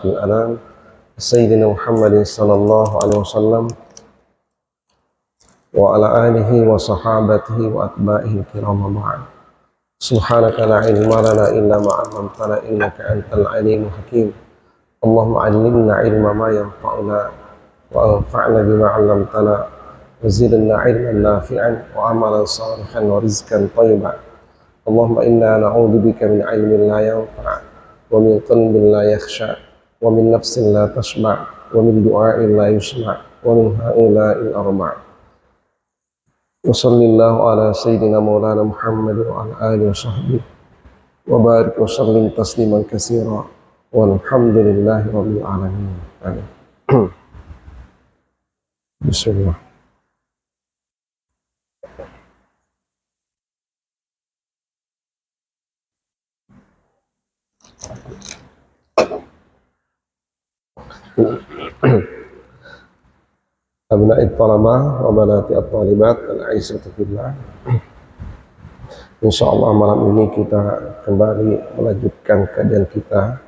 asyrafil anam Sayyidina Muhammadin sallallahu alaihi wasallam wa ala alihi wa sahabatihi wa atba'ihi kiram ba'd. Subhanaka la ilma lana illa ma 'allamtana innaka antal alimul hakim. Allahumma 'allimna ilma ma yanfa'una wa anfa'na bima 'allamtana wa zidna ilman nafi'an wa amalan salihan wa rizqan thayyiban. Allahumma inna na'udzubika min 'ilmin la yanfa' wa min qalbin la yakhsha wa min nafsin la tashba' wa min du'a'in la yusma' wa min ha'ula'il arba'. Wa sallallahu ala sayyidina maulana Muhammad wa ala alihi wa sahbihi wa barik wa sallim tasliman katsira walhamdulillahi rabbil alamin. Amin. Bismillah. Abna'i talabah wa banati at-talibat al-aizatu fillah. Insyaallah malam ini kita kembali melanjutkan kajian kita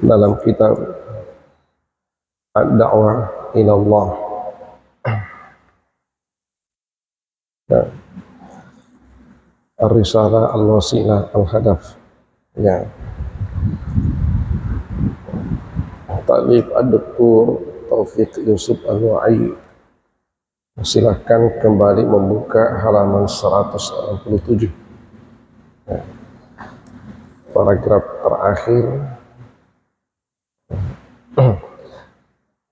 dalam kitab Ad-Da'wah ila Allah. Ar-Risalah al-Wasilah al-Hadaf. Ya. Ta'lif Ad-Doktor Taufik Yusuf Al-Wa'i. Silahkan kembali membuka halaman 167. Ya. Paragraf terakhir.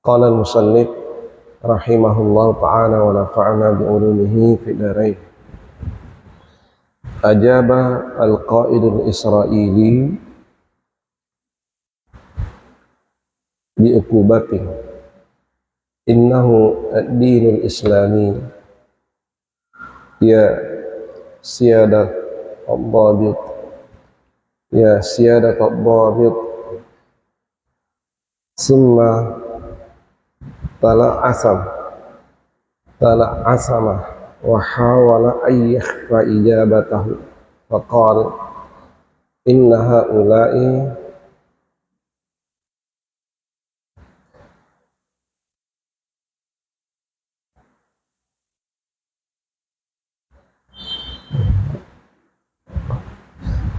Qala al-musannif rahimahullah ta'ala wa nafa'ana bi'ulumihi fi darain. Ajaba al-qa'idul Israili bi'ukubatin. Innahu ad-dinul islami ya siyadat ad-dhabit ya siyadat ad-dhabit summa tala'asama wa hawala an yakhfa ijabatahu faqala inna ha'ula'i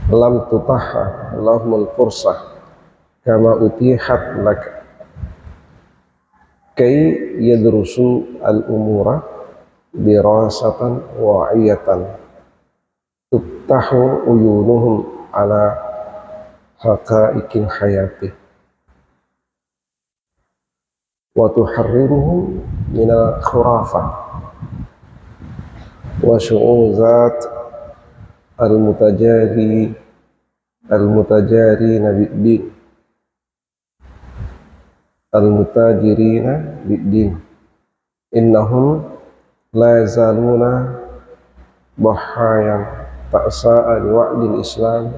lam tutahha lahumul fursah kama utihat laka kay yadrusu al-umura dirasatan wa'iyatan tuftahu uyunuhum ala haqa'iqil hayati wa tuharriruhum minal khurafat wa syu'uzat al-mutajari bid-din al-mutajirina bid-din innahum la yazaluna dhahayan ta'sa'a liwa'dil islam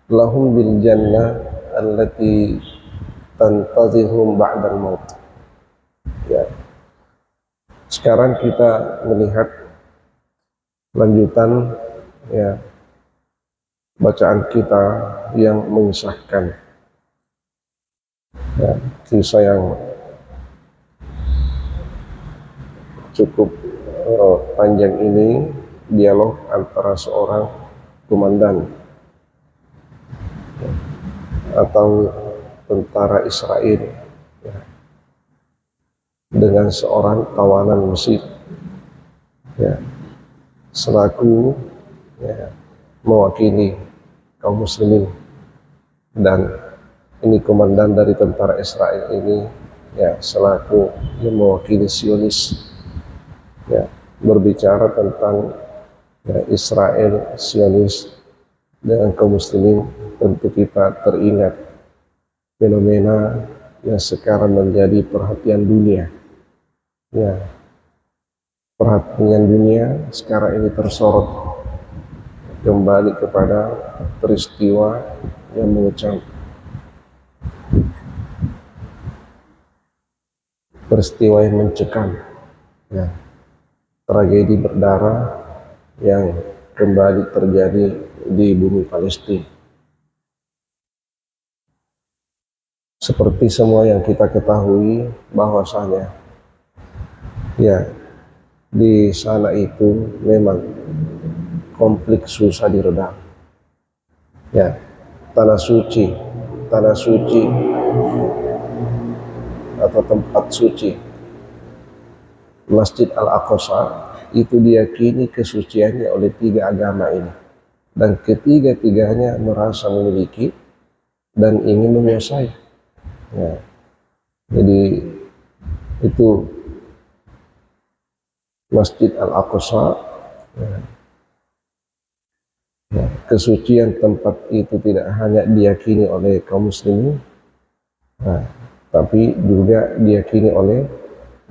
lahum bil jannah allati tantazihum ba'dal maut. Ya. Sekarang kita melihat lanjutan ya bacaan kita yang mengisahkan ya, kisah yang cukup panjang ini, dialog antara seorang komandan atau tentara Israel ya, dengan seorang tawanan Mesir ya, selaku ya, mewakili kaum muslimin, dan ini komandan dari tentara Israel ini ya selaku yang mewakili Zionis ya, berbicara tentang ya, Israel, Zionis dengan kaum muslimin. Tentu kita teringat fenomena yang sekarang menjadi perhatian dunia ya, perhatian dunia sekarang ini tersorot kembali kepada peristiwa yang mengecam, peristiwa yang mencekam ya, tragedi berdarah yang kembali terjadi di bumi Palestina. Seperti semua yang kita ketahui bahwasanya ya di sana itu memang konflik susah diredam. Ya, tanah suci, tanah suci atau tempat suci Masjid Al-Aqsa itu diyakini kesuciannya oleh tiga agama ini, dan ketiga-tiganya merasa memiliki dan ingin menguasai. Ya, jadi itu Masjid Al-Aqsa, ya, ya, kesucian tempat itu tidak hanya diyakini oleh kaum muslimin, nah, tapi juga diyakini oleh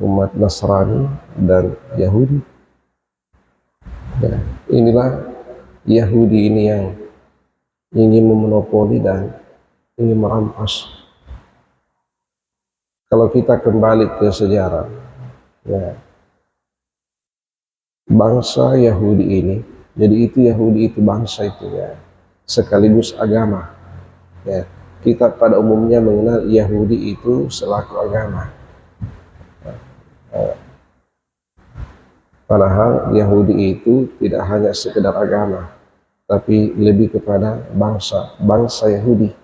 umat Nasrani dan Yahudi. Ya, inilah Yahudi ini yang ingin memonopoli dan ingin merampas. Kalau kita kembali ke sejarah, ya, bangsa Yahudi ini, jadi itu Yahudi itu bangsa itu ya, sekaligus agama. Ya, kita pada umumnya mengenal Yahudi itu selaku agama. Padahal Yahudi itu tidak hanya sekedar agama, tapi lebih kepada bangsa Yahudi.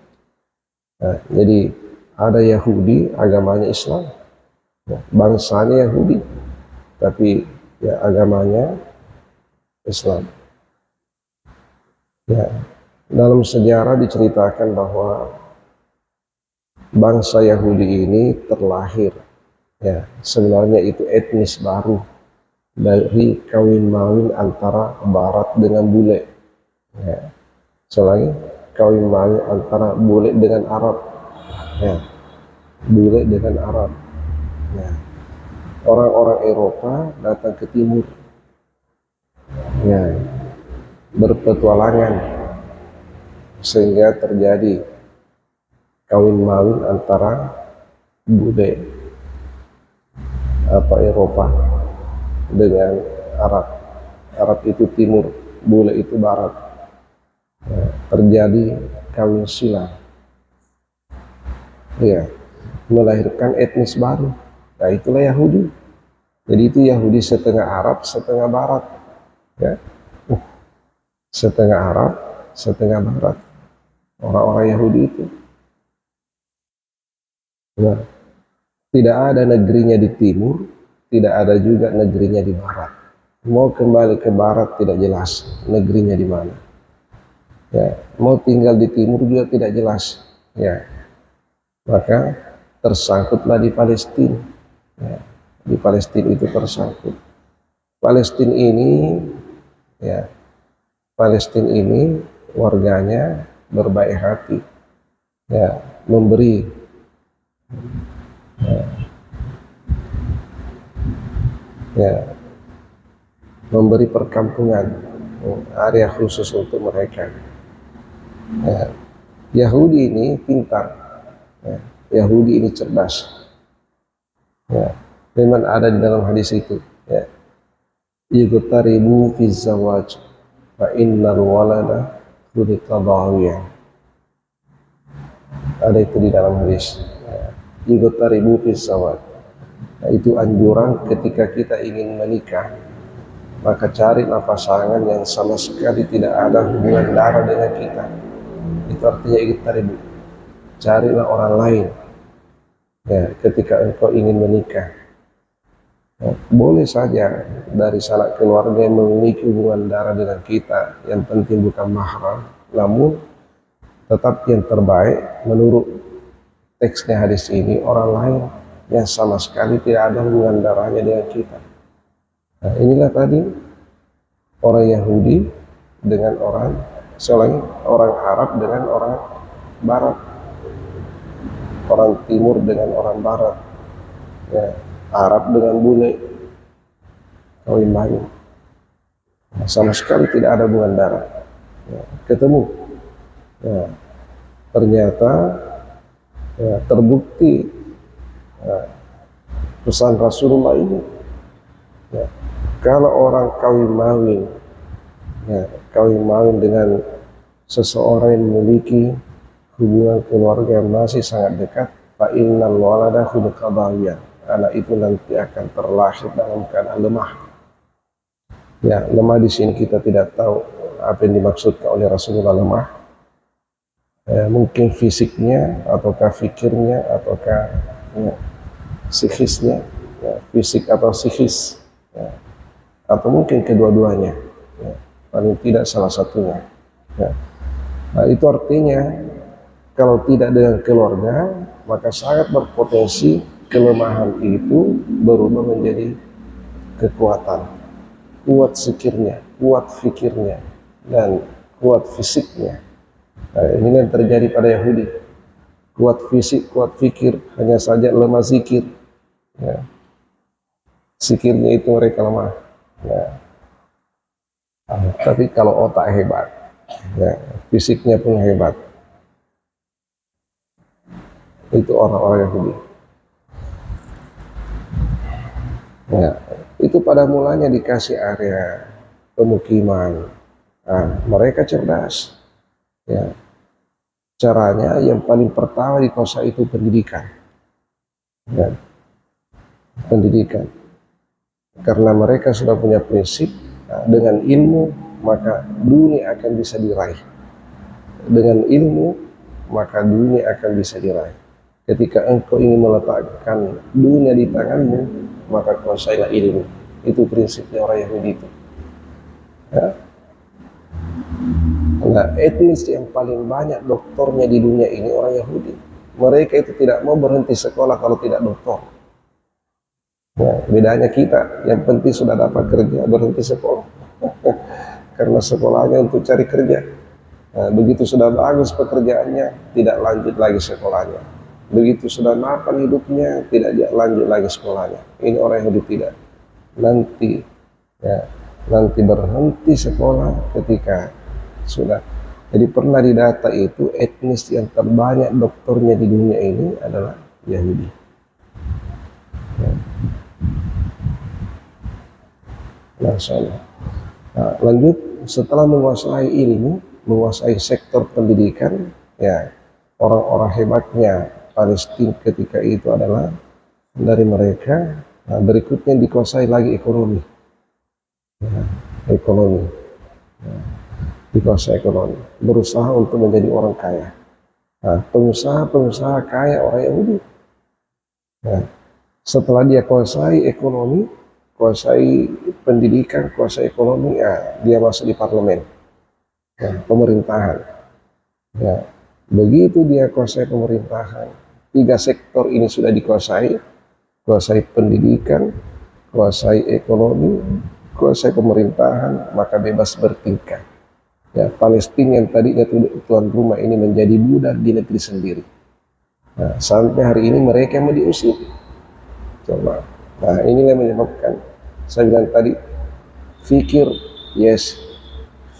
Nah, jadi ada Yahudi agamanya Islam, ya, bangsanya Yahudi, tapi ya agamanya Islam. Ya, dalam sejarah diceritakan bahwa bangsa Yahudi ini terlahir, ya sebenarnya itu etnis baru dari kawin mawin antara Barat dengan bule. Ya, selain kawin mawin antara bule dengan Arab, ya, bule dengan Arab. Ya, orang-orang Eropa datang ke timur, ya, berpetualangan sehingga terjadi kawin mawin antara bule atau Eropa dengan Arab. Arab itu timur, bule itu barat. Ya, terjadi kawin silang, ya, melahirkan etnis baru. Nah, itulah Yahudi. Jadi itu Yahudi setengah Arab, setengah barat. Ya, setengah Arab, setengah barat. Orang-orang Yahudi itu. Nah, tidak ada negerinya di timur, tidak ada juga negerinya di barat. Mau kembali ke barat tidak jelas negerinya di mana. Ya, mau tinggal di timur juga tidak jelas. Ya, maka tersangkutlah di Palestina. Ya, di Palestina itu tersangkut. Palestina ini, ya, Palestina ini warganya berbaik hati, ya, memberi, ya, ya, memberi perkampungan, area khusus untuk mereka. Ya, Yahudi ini pintar, ya, Yahudi ini cerdas. Ya, memang ada di dalam hadis itu. Ya, yughtaribu fi zawaj fa innal walada khuliqa dhawiyan. Ada itu di dalam hadis. Ya, yughtaribu fi zawaj. Nah, itu anjuran ketika kita ingin menikah, maka carilah pasangan yang sama sekali tidak ada hubungan darah dengan kita. Itu artinya yughtaribu. Carilah orang lain, ya, ketika engkau ingin menikah. Ya, boleh saja dari sanak keluarga yang memiliki hubungan darah dengan kita, yang penting bukan mahram, namun tetap yang terbaik menurut teksnya hadis ini orang lain yang sama sekali tidak ada hubungan darahnya dengan kita. Nah, inilah tadi orang Yahudi dengan orang Arab dengan orang Barat, orang Timur dengan orang Barat, ya, Arab dengan bule, kawin mawin, sama sekali tidak ada hubungan darah. Ya, ketemu, ya, ternyata, ya, terbukti, ya, pesan Rasulullah ini, ya, kalau orang kawin mawin, ya, kawin mawin dengan seseorang yang memiliki hubungan keluarga yang masih sangat dekat, fa innal walada fil qadawiyah, anak itu nanti akan terlahir dalam keadaan lemah. Ya, lemah di sini kita tidak tahu apa yang dimaksudkan oleh Rasulullah lemah. Mungkin fisiknya, ataukah fikirnya, ataukah ya, psikisnya, ya, fisik atau psikis, ya, atau mungkin kedua-duanya, ya, paling tidak salah satunya. Ya. Nah, itu artinya kalau tidak dengan keluarga, maka sangat berpotensi kelemahan itu berubah menjadi kekuatan, kuat sikirnya, kuat fikirnya, dan kuat fisiknya. Nah, ini yang terjadi pada Yahudi. Kuat fisik, kuat fikir, hanya saja lemah zikir. Ya. Zikirnya itu mereka lemah. Ya. Tapi kalau otak hebat, ya, fisiknya pun hebat. Itu orang-orang Yahudi. Ya, itu pada mulanya dikasih area pemukiman. Nah, mereka cerdas. Ya. Caranya yang paling pertama dikuasai itu pendidikan. Ya. Pendidikan. Karena mereka sudah punya prinsip, nah, dengan ilmu maka dunia akan bisa diraih. Dengan ilmu maka dunia akan bisa diraih. Ketika engkau ingin meletakkan dunia di tanganmu, maka kuasailah ilmu. Itu prinsipnya orang Yahudi itu. Ya. Nah, etnis yang paling banyak doktornya di dunia ini orang Yahudi. Mereka itu tidak mau berhenti sekolah kalau tidak doktor. Ya, bedanya kita, yang penting sudah dapat kerja, berhenti sekolah. Karena sekolahnya untuk cari kerja. Nah, begitu sudah bagus pekerjaannya, tidak lanjut lagi sekolahnya. Begitu sudah mapan hidupnya, tidak lanjut lagi sekolahnya. Ini orang Yahudi tidak. Nanti, ya, nanti berhenti sekolah ketika sudah. Jadi pernah didata itu etnis yang terbanyak dokternya di dunia ini adalah Yahudi. Ya. Masya Allah. Nah, lanjut, setelah menguasai ilmu, menguasai sektor pendidikan, ya, orang-orang hebatnya Palestina ketika itu adalah dari mereka. Nah, berikutnya dikuasai lagi ekonomi. Ya, ekonomi. Ya. Dikuasai ekonomi, berusaha untuk menjadi orang kaya. Nah, pengusaha kaya orang Yahudi. Nah, setelah dia kuasai ekonomi, kuasai pendidikan, kuasai ekonomi, ya, dia masuk di parlemen, ya, pemerintahan. Ya, begitu dia kuasai pemerintahan, 3 sektor ini sudah dikuasai, kuasai pendidikan, kuasai ekonomi, kuasai pemerintahan, maka bebas bertingkah. Ya, Palestina yang tadinya tuan rumah ini menjadi budak di negeri sendiri. Nah, sampai hari ini mereka yang diusir. Coba. Nah, inilah yang menyebabkan saya bilang tadi, fikir yes,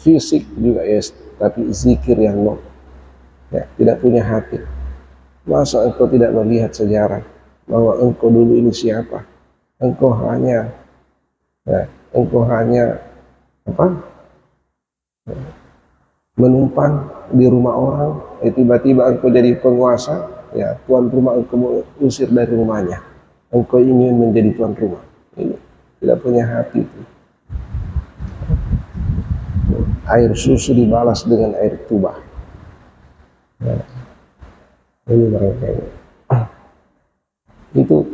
fisik juga yes, tapi zikir yang no. Ya, tidak punya hati. Masa engkau tidak melihat sejarah bahwa engkau dulu ini siapa? Engkau hanya, ya, engkau hanya apa? Ya, menumpang di rumah orang, tiba-tiba engkau jadi penguasa, ya, tuan rumah engkau usir dari rumahnya, engkau ingin menjadi tuan rumah. Ini tidak punya hati itu. Air susu dibalas dengan air tuba. Ya. Ini mereka ini. Itu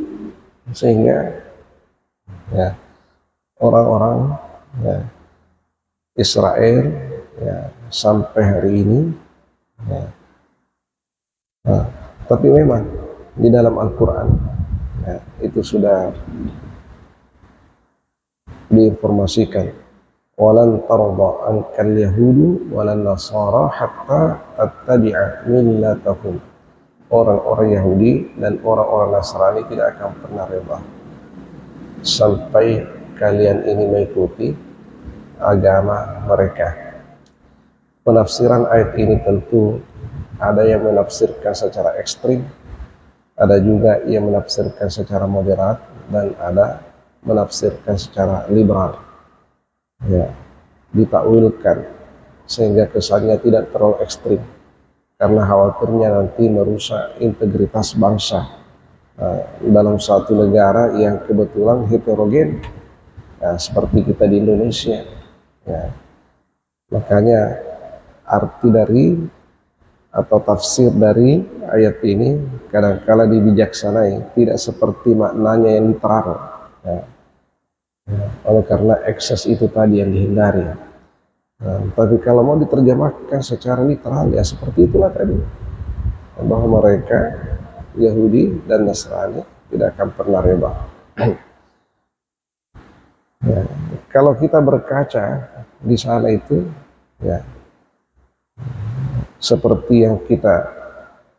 sehingga, ya, orang-orang, ya, Israel, ya, sampai hari ini, ya. Nah, tapi memang di dalam Al-Quran, ya, itu sudah diinformasikan, walan tarda ankal yahudu walan nasara hatta tattabi'a millatahum. Orang-orang Yahudi dan orang-orang Nasrani tidak akan pernah reda sampai kalian ini mengikuti agama mereka. Penafsiran ayat ini tentu ada yang menafsirkan secara ekstrim, ada juga yang menafsirkan secara moderat, dan ada menafsirkan secara liberal. Ya, ditakwilkan sehingga kesannya tidak terlalu ekstrim. karena khawatirnya nanti merusak integritas bangsa dalam satu negara yang kebetulan heterogen, seperti kita di Indonesia. Ya. Makanya arti dari atau tafsir dari ayat ini kadang-kala dibijaksanai, tidak seperti maknanya yang literal. Ya. Oleh karena ekses itu tadi yang dihindari. Tapi kalau mau diterjemahkan secara literal, ya seperti itulah tadi, bahwa mereka Yahudi dan Nasrani tidak akan pernah reba. Ya, kalau kita berkaca di sana itu, ya seperti yang kita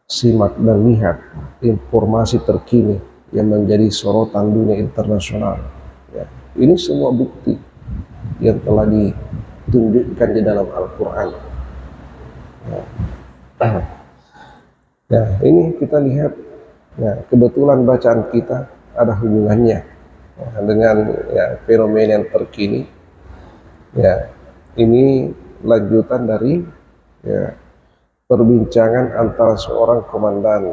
simak dan lihat informasi terkini yang menjadi sorotan dunia internasional. Ya, ini semua bukti yang telah ditunjukkan di dalam Al-Quran. Ya, ini kita lihat, ya, kebetulan bacaan kita ada hubungannya dengan fenomena yang terkini. Ya, ini lanjutan dari perbincangan antara seorang komandan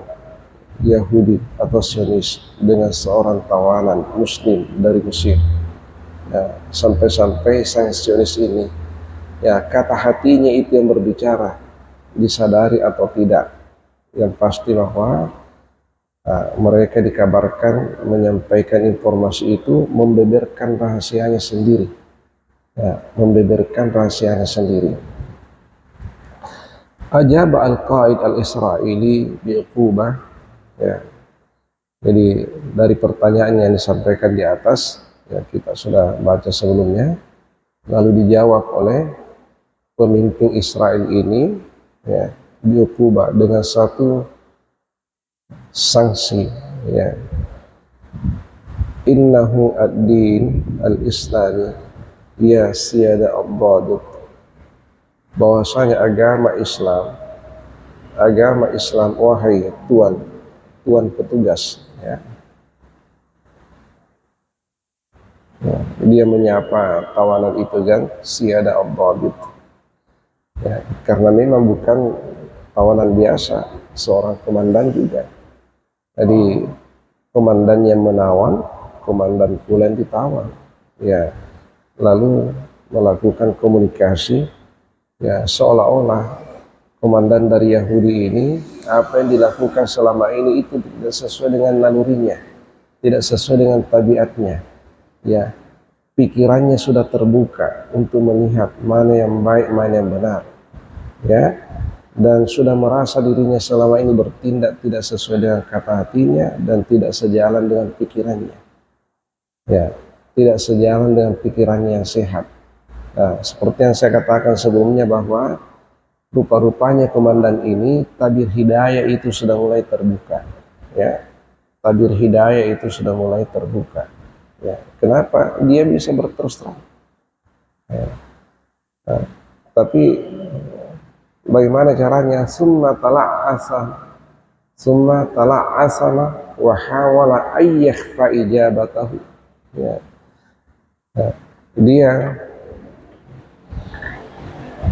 Yahudi atau Zionis dengan seorang tawanan Muslim dari Mesir. Ya, sampai-sampai sang Zionis ini, ya kata hatinya itu yang berbicara, disadari atau tidak. Yang pasti bahwa mereka dikabarkan menyampaikan informasi itu membeberkan rahasianya sendiri, membeberkan rahasianya sendiri. Ajab al-Qaid al-Israeli bi'uqubah, ya. Jadi dari pertanyaan yang disampaikan di atas, ya kita sudah baca sebelumnya, lalu dijawab oleh pemimpin Israel ini, ya, bi'uqubah dengan satu sanksi, ya. Innahu ad-din al-islami ya siyada abadut, bahwasanya agama Islam wahai tuan petugas, ya. Ya, dia menyapa tawanan itu kan siyada abadut, ya, karena memang bukan tawanan biasa, seorang komandan juga. Jadi komandan yang menawan, komandan pula yang ditawan, ya, lalu melakukan komunikasi, ya, seolah-olah komandan dari Yahudi ini, apa yang dilakukan selama ini itu tidak sesuai dengan nalurinya, tidak sesuai dengan tabiatnya, ya, pikirannya sudah terbuka untuk melihat mana yang baik, mana yang benar, ya, dan sudah merasa dirinya selama ini bertindak tidak sesuai dengan kata hatinya dan tidak sejalan dengan pikirannya, ya, tidak sejalan dengan pikirannya yang sehat. Nah, seperti yang saya katakan sebelumnya bahwa rupa-rupanya komandan ini tabir hidayah itu sudah mulai terbuka, ya, tabir hidayah itu sudah mulai terbuka, ya. Kenapa dia bisa berterus terang, ya. Nah, tapi bagaimana caranya? Summa tala'asana wa hawala ayyakhfa ijabatahu, ya. Nah, dia,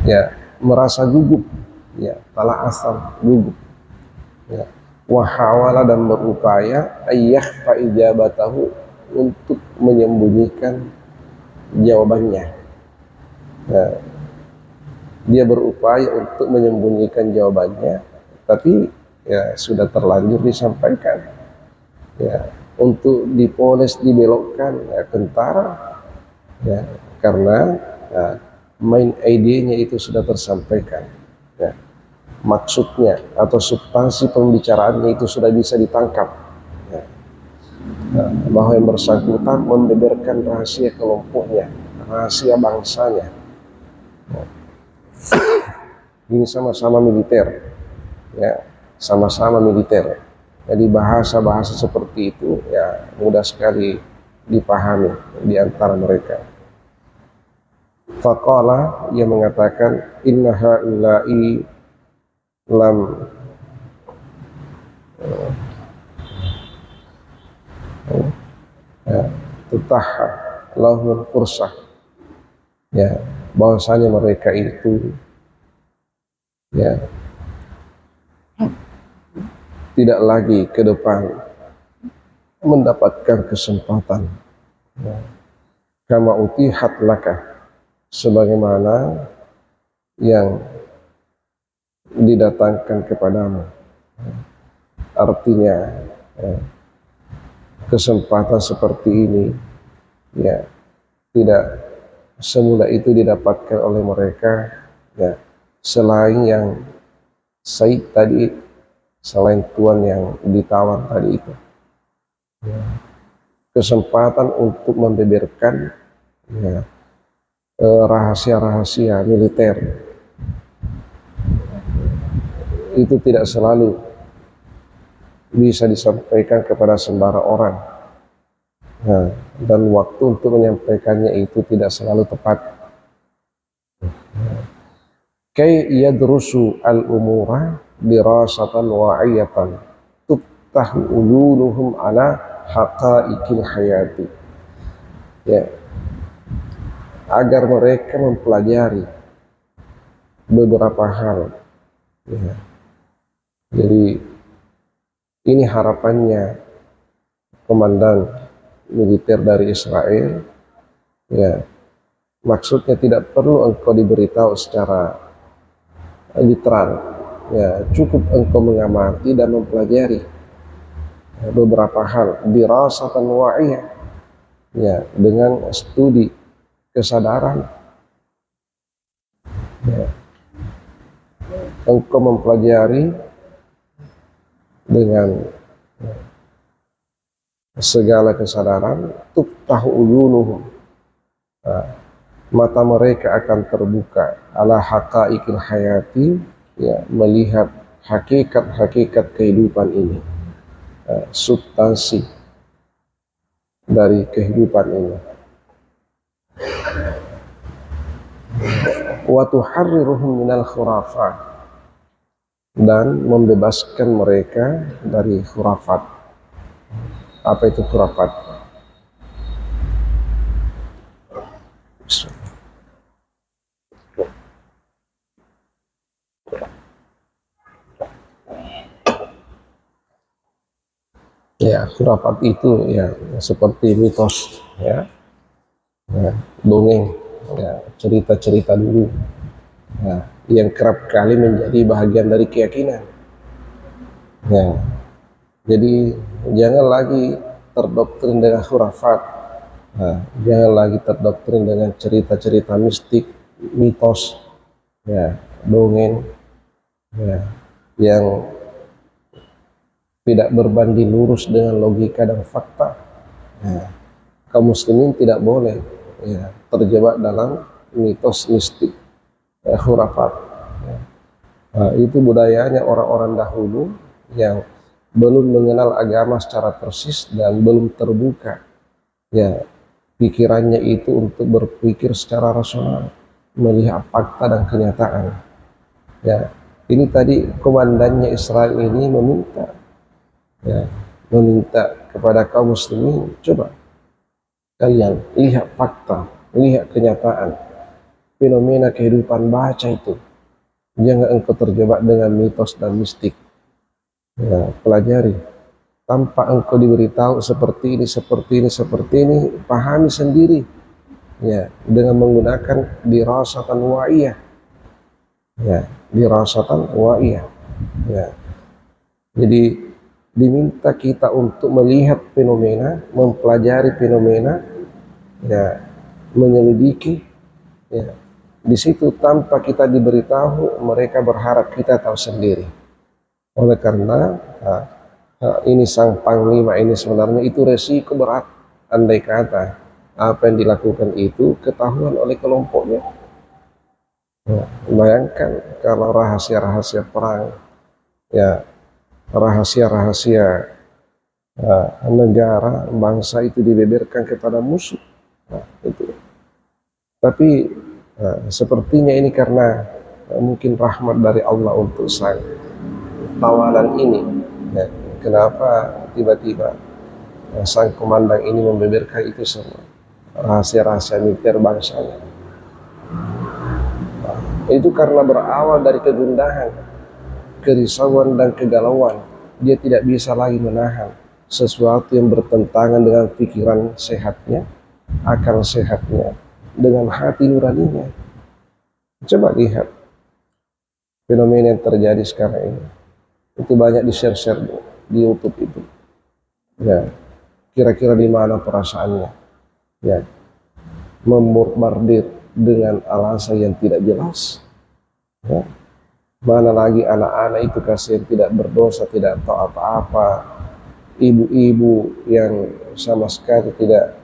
ya, merasa gugup, ya, tala'asam, gugup, ya, wa hawala, dan berupaya ayyakhfa ijabatahu, untuk menyembunyikan jawabannya. Nah, dia berupaya untuk menyembunyikan jawabannya, tapi ya sudah terlanjur disampaikan, ya, untuk dipoles, dibelokkan, ya, kentara, ya, karena ya, main idenya itu sudah tersampaikan, ya, maksudnya atau substansi pembicaraannya itu sudah bisa ditangkap, ya, bahwa yang bersangkutan membeberkan rahasia kelompoknya, rahasia bangsanya. Ya. Ini sama-sama militer, ya, sama-sama militer. Jadi bahasa-bahasa seperti itu, ya, mudah sekali dipahami di antara mereka. Faqala, ia mengatakan, inna haula'i lam tutahha lahul fursah, ya, bahwasanya mereka itu, ya, tidak lagi ke depan mendapatkan kesempatan. Kama utihat laka, sebagaimana yang didatangkan kepadamu. Artinya kesempatan seperti ini ya tidak semula itu didapatkan oleh mereka ya, selain yang Said tadi, selain tuan yang ditawar tadi itu ya, kesempatan untuk membeberkan ya, rahasia-rahasia militer itu tidak selalu bisa disampaikan kepada sembarang orang. Nah, dan waktu untuk menyampaikannya itu tidak selalu tepat. Kay yadrusu al-umura dirasatan wa'iyatan tuftahu uyunuhum ala haqaiqil hayati. Ya, agar mereka mempelajari beberapa hal. Ya. Jadi ini harapannya komandan militer dari Israel. Ya, maksudnya tidak perlu engkau diberitahu secara literal. Ya, cukup engkau mengamati dan mempelajari beberapa hal dirasatan wa'iyah. Ya, dengan studi kesadaran. Ya. Engkau mempelajari dengan segala kesadaran, tuftahu uyunuhum, mata mereka akan terbuka ala haqaiqil hayati, ya, melihat hakikat-hakikat kehidupan ini, substansi dari kehidupan ini. Wa tuharriruhum minal khurafat, dan membebaskan mereka dari khurafat. Apa itu khurafat? Ya, khurafat itu ya seperti mitos, ya, dongeng, ya, cerita-cerita dulu, ya, yang kerap kali menjadi bahagian dari keyakinan. Ya, jadi jangan lagi terdoktrin dengan khurafat, jangan lagi terdoktrin dengan cerita-cerita mistik, mitos, ya, dongeng, ya, yang tidak berbanding lurus dengan logika dan fakta. Ya, kaum muslimin tidak boleh ya terjebak dalam mitos mistik, khurafat. Ya. Nah, itu budayanya orang-orang dahulu yang belum mengenal agama secara persis dan belum terbuka ya pikirannya itu untuk berpikir secara rasional, melihat fakta dan kenyataan. Ya, ini tadi komandannya Israel ini meminta kepada kaum muslimin, coba kalian lihat fakta, lihat kenyataan, fenomena kehidupan, baca itu. Jangan engkau terjebak dengan mitos dan mistik. Ya, pelajari. Tanpa engkau diberitahu seperti ini, seperti ini, seperti ini, pahami sendiri. Ya, dengan menggunakan dirasatan wa'iyah. Ya, dirasatan wa'iyah. Ya. Jadi diminta kita untuk melihat fenomena, mempelajari fenomena, ya, menyelidiki, ya. Di situ tanpa kita diberitahu, mereka berharap kita tahu sendiri. Oleh karena ini sang panglima ini sebenarnya itu resiko berat. Andai kata apa yang dilakukan itu ketahuan oleh kelompoknya. Ya, bayangkan kalau rahasia-rahasia perang, ya, rahasia-rahasia negara, bangsa itu dibeberkan kepada musuh. Nah, itu. Tapi sepertinya ini karena mungkin rahmat dari Allah untuk sang tawanan ini. Ya, kenapa tiba-tiba sang komandan ini membeberkan itu semua rahasia-rahasia militer bangsanya? Itu karena berawal dari kegundahan, kerisauan dan kegalauan dia tidak bisa lagi menahan sesuatu yang bertentangan dengan pikiran sehatnya, akal sehatnya, dengan hati nuraninya. Coba lihat fenomena yang terjadi sekarang ini. Itu banyak di-share di YouTube itu. Ya, kira-kira di mana perasaannya? Ya, membombardir dengan alasan yang tidak jelas. Ya. Mana lagi anak-anak itu kasihan tidak berdosa, tidak tahu apa-apa. Ibu-ibu yang sama sekali tidak.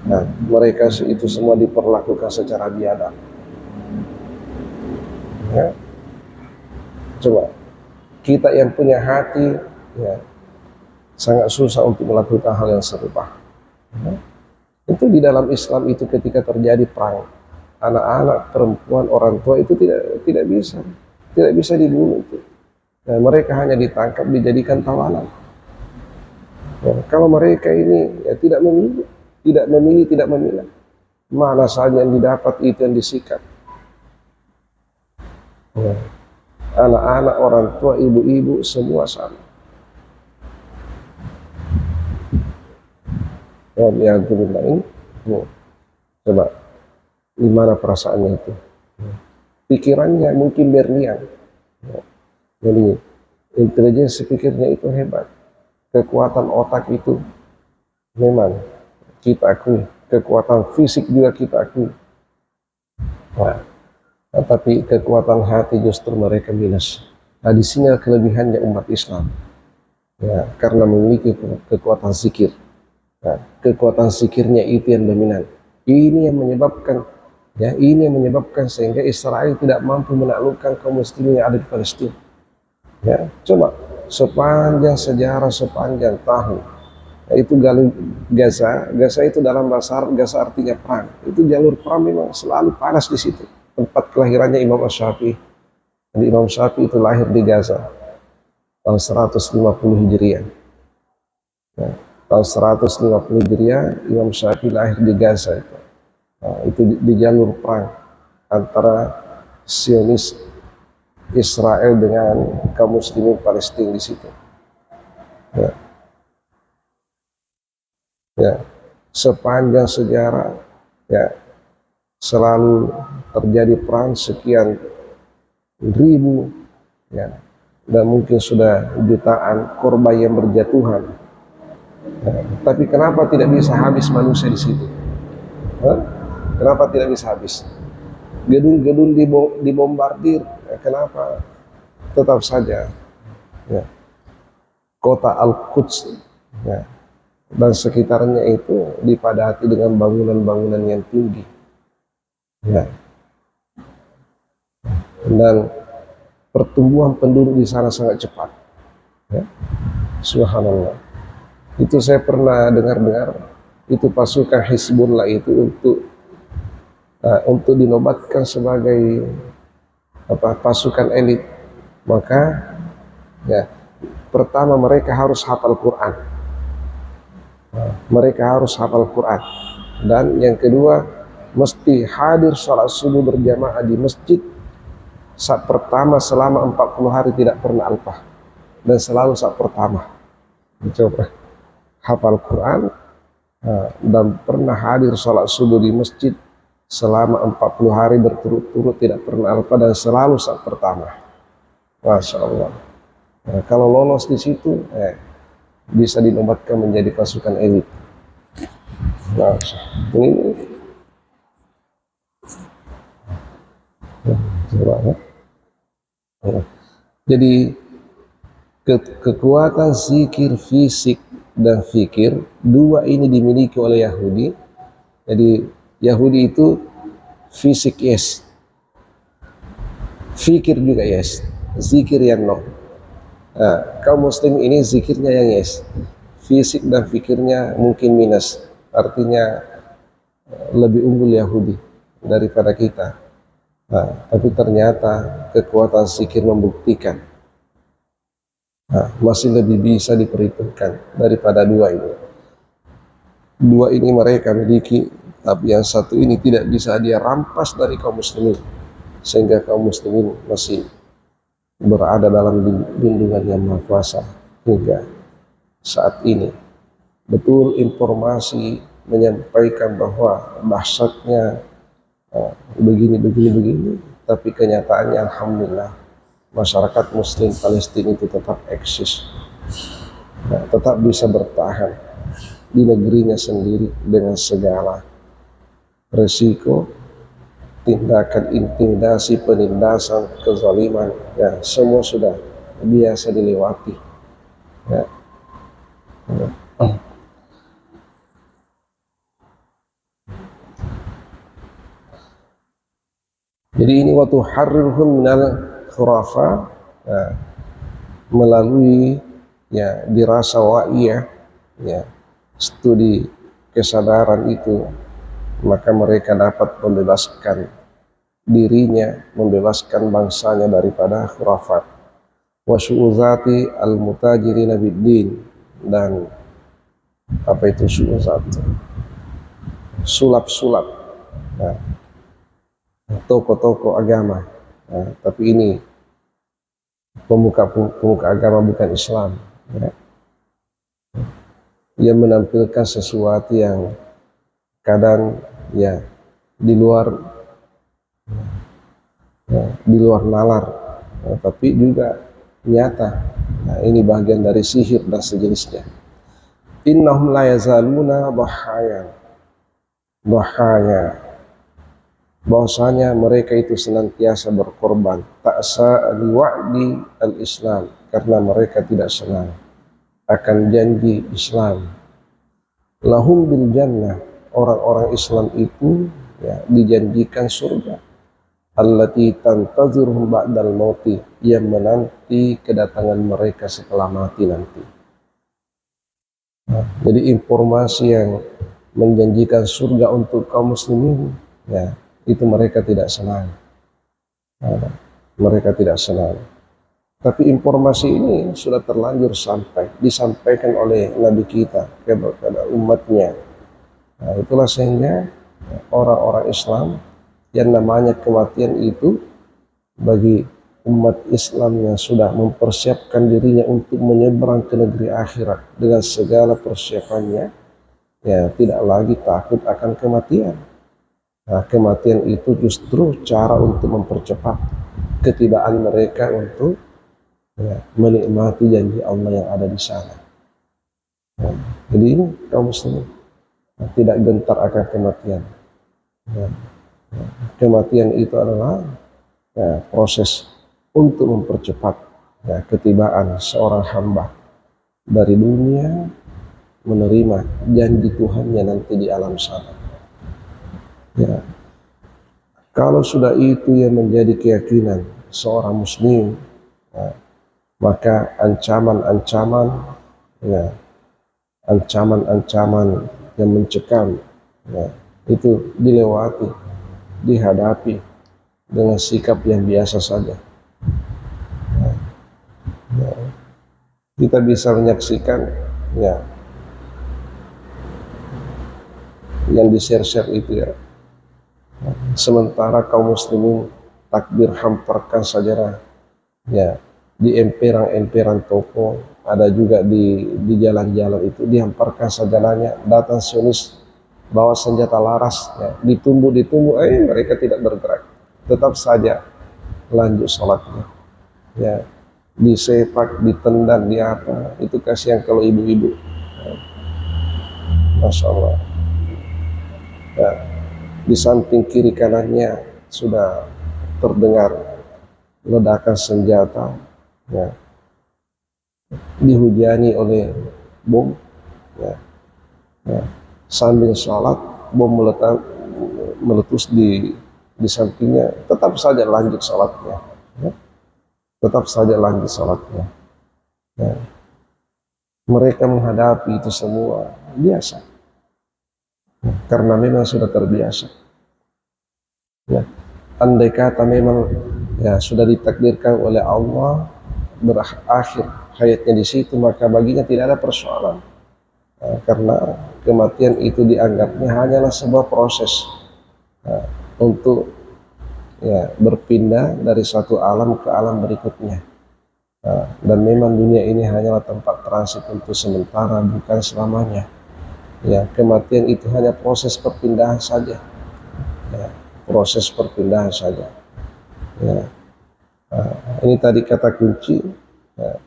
Nah, mereka itu semua diperlakukan secara biadab. Ya. Coba kita yang punya hati, ya, sangat susah untuk melakukan hal yang serupa. Ya. Itu di dalam Islam itu ketika terjadi perang, anak-anak, perempuan, orang tua itu tidak bisa dibunuh itu. Nah, mereka hanya ditangkap, dijadikan tawanan. Ya, kalau mereka ini ya tidak memilih, tidak memilah, mana saja yang didapat itu yang disikat. Ya. Anak-anak, orang tua, ibu-ibu semua sama. Ya, ini. Coba, gimana perasaannya itu? Pikirannya mungkin berlian. Jadi, intelijensi pikirnya itu hebat. Kekuatan otak itu memang kita akui. Kekuatan fisik juga kita akui. Nah, tapi kekuatan hati justru mereka minus. Nah, di sini kelebihannya umat Islam. Ya, karena memiliki kekuatan zikir. Nah, kekuatan zikirnya itu yang dominan. Ini yang menyebabkan sehingga Israel tidak mampu menaklukkan kaum muslimin yang ada di Palestina. Ya, coba sepanjang sejarah, sepanjang tahun, nah, itu Gaza itu dalam bahasa Arab, Gaza artinya perang. Itu jalur perang memang selalu panas di situ. Tempat kelahirannya Imam Syafi'i. Imam Syafi'i itu lahir di Gaza tahun 150 Hijriah. Nah, tahun 150 Hijriah Imam Syafi'i lahir di Gaza itu. Nah, itu di jalur perang antara Zionis Israel dengan kaum muslimin Palestina di situ. Ya. Ya, sepanjang sejarah ya selalu terjadi perang sekian ribu ya, dan mungkin sudah jutaan korban yang berjatuhan. Ya, tapi kenapa tidak bisa habis manusia di situ? Kenapa tidak bisa habis? Gedung-gedung dibombardir, ya, kenapa? Tetap saja ya, kota Al-Quds ya, dan sekitarnya itu dipadati dengan bangunan-bangunan yang tinggi ya. Dan pertumbuhan penduduk di sana sangat cepat ya. Subhanallah. Itu saya pernah dengar itu pasukan Hizbullah itu untuk dinobatkan sebagai pasukan elit, maka ya pertama mereka harus hafal Quran. Dan yang kedua mesti hadir sholat subuh berjamaah di masjid saat pertama selama 40 hari tidak pernah alpah, dan selalu saat pertama. Coba hafal Quran dan pernah hadir sholat subuh di masjid selama 40 hari berturut-turut tidak pernah alpha dan selalu saat pertama. Masya Allah. Nah, kalau lolos di situ bisa dinobatkan menjadi pasukan elit. Nah, ini jadi kekuatan zikir fisik dan fikir, dua ini dimiliki oleh Yahudi. Jadi Yahudi itu fisik yes, fikir juga yes, zikir yang no. Nah, kaum muslim ini zikirnya yang yes, fisik dan fikirnya mungkin minus. Artinya lebih unggul Yahudi daripada kita. Nah, tapi ternyata kekuatan zikir membuktikan masih lebih bisa diperhitungkan daripada dua ini. Dua ini mereka miliki, tapi yang satu ini tidak bisa dia rampas dari kaum muslimin, sehingga kaum muslimin masih berada dalam lindungan Yang Maha Kuasa hingga saat ini. Betul informasi menyampaikan bahwa dahsyatnya begini, tapi kenyataannya alhamdulillah masyarakat Muslim Palestina itu tetap eksis, tetap bisa bertahan di negerinya sendiri dengan segala resiko, tindakan intimidasi, penindasan, kezaliman, ya semua sudah biasa dilewati. Ya. Jadi ini waktu harirhum minal khurafa, ya, melalui ya dirasa wa'iyah, ya studi kesadaran itu, maka mereka dapat membebaskan dirinya, membebaskan bangsanya daripada khurafat. Wa syu'uzati al-mutajirina biddin, dan apa itu syu'uzat? Sulap-sulap, nah, toko-toko agama. Nah, tapi ini pemuka agama bukan Islam, ya. Ia menampilkan sesuatu yang kadang ya di luar nalar, tapi juga nyata. Nah, ini bagian dari sihir dan sejenisnya. Innahum la yazaluna dhahaya, bahwasanya mereka itu senantiasa berkorban ta'sa liwa'di al-Islam, karena mereka tidak senang akan janji Islam. Lahum bil jannah, orang-orang Islam itu ya dijanjikan surga. Allati tantaziruhum ba'dal mauti, yang menanti kedatangan mereka setelah mati nanti. Nah, jadi informasi yang menjanjikan surga untuk kaum muslimin, ya itu mereka tidak senang. Nah, mereka tidak senang. Tapi informasi ini sudah terlanjur disampaikan oleh Nabi kita kepada umatnya. Nah, itulah sehingga orang-orang Islam yang namanya kematian itu bagi umat Islam yang sudah mempersiapkan dirinya untuk menyeberang ke negeri akhirat dengan segala persiapannya, ya tidak lagi takut akan kematian. Nah, kematian itu justru cara untuk mempercepat ketibaan mereka untuk ya, menikmati janji Allah yang ada di sana. Nah, jadi ini kaum muslimin tidak gentar akan kematian. Ya, kematian itu adalah ya, proses untuk mempercepat ya, ketibaan seorang hamba dari dunia menerima janji Tuhannya nanti di alam sana. Ya, kalau sudah itu yang menjadi keyakinan seorang muslim, ya, maka ancaman-ancaman yang mencekam ya, itu dilewati, dihadapi dengan sikap yang biasa saja. Ya, kita bisa menyaksikan ya yang di-share itu ya. Sementara kaum muslimin takbir hamparkan saja ya di emperan toko, ada juga di jalan-jalan itu dihamparkan sajalannya. Datang Zionis bawa senjata laras ya, ditumbuh mereka tidak bergerak, tetap saja lanjut sholatnya ya, disepak, ditendang, di apa, itu kasihan kalau ibu-ibu ya. Masya Allah ya, di samping kiri kanannya sudah terdengar ledakan senjata ya, dihujani oleh bom ya, ya. Sambil sholat bom meletus di sampingnya, tetap saja lanjut sholatnya ya. Tetap saja lanjut sholatnya ya. Mereka menghadapi itu semua biasa ya, karena memang sudah terbiasa ya. Andai kata memang ya sudah ditakdirkan oleh Allah berakhir hayatnya di situ, maka baginya tidak ada persoalan. Karena kematian itu dianggapnya hanyalah sebuah proses untuk ya berpindah dari satu alam ke alam berikutnya. Dan memang dunia ini hanyalah tempat transit untuk sementara, bukan selamanya. Ya, kematian itu hanya proses perpindahan saja. Ya, proses perpindahan saja. Ya. Ini tadi kata kunci. Ya.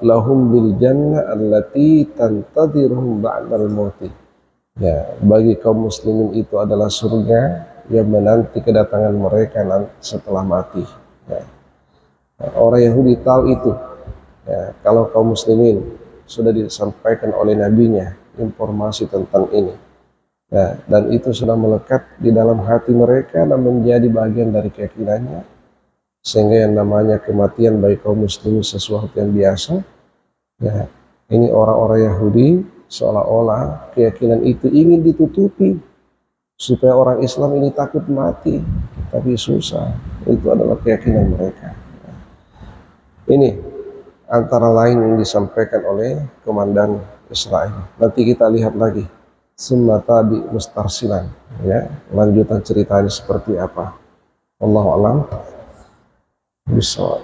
Lahum bil jannah allati tantadiruhum ba'dal mauti. Ya, bagi kaum muslimin itu adalah surga yang menanti kedatangan mereka setelah mati. Ya. Orang Yahudi tahu itu. Ya, kalau kaum muslimin sudah disampaikan oleh nabinya informasi tentang ini. Ya, dan itu sudah melekat di dalam hati mereka dan menjadi bagian dari keyakinannya, sehingga yang namanya kematian bagi kaum muslimin sesuatu yang biasa. Ya, ini orang-orang Yahudi seolah-olah keyakinan itu ingin ditutupi supaya orang Islam ini takut mati, tapi susah. Itu adalah keyakinan mereka. Ini antara lain yang disampaikan oleh komandan Israel. Nanti kita lihat lagi summa tabi mustarsilan, ya, lanjutan ceritanya seperti apa. Wallahu a'lam bishawab.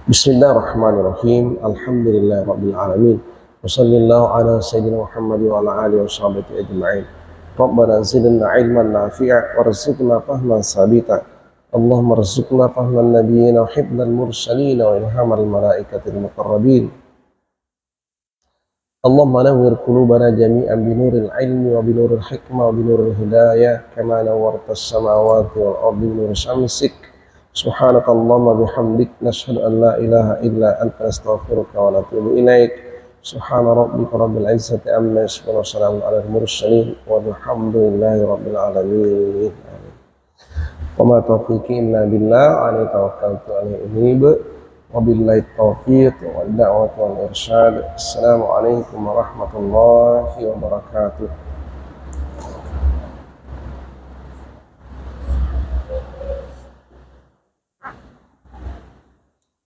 Bismillahirrahmanirrahim. Alhamdulillahirabbil alamin. Wassallallahu ala sayyidina Muhammad wa ala alihi washabbihi ajma'in. Rabbana zidna ilman nafi'a warzuqna fahman sabita. Allahumma rzuqna fahman nabiyina wa hifdzal mursalin wa ilhamal malaikatil muqarrabin. Allahumma nawwir qulubana jami'an binuril ilmi wa binuril hikmah wa binuril hidayah kama nawwartas samawati wal ardi binur syamsik. Subhanakallahumma bihamdik nashhadu an la ilaha illa anta astaghfiruka wa natubu ilaik. Subhana rabbika rabbil izzati amma yasifun wa salamun alal mursalin walhamdulillahi rabbil alamin. Wa ma taufiqi illa billah, alaihi tawakkaltu alaihi unib. Wabillahi taufiq wal da'watu wal irsyad. Assalamualaikum warahmatullahi wabarakatuh.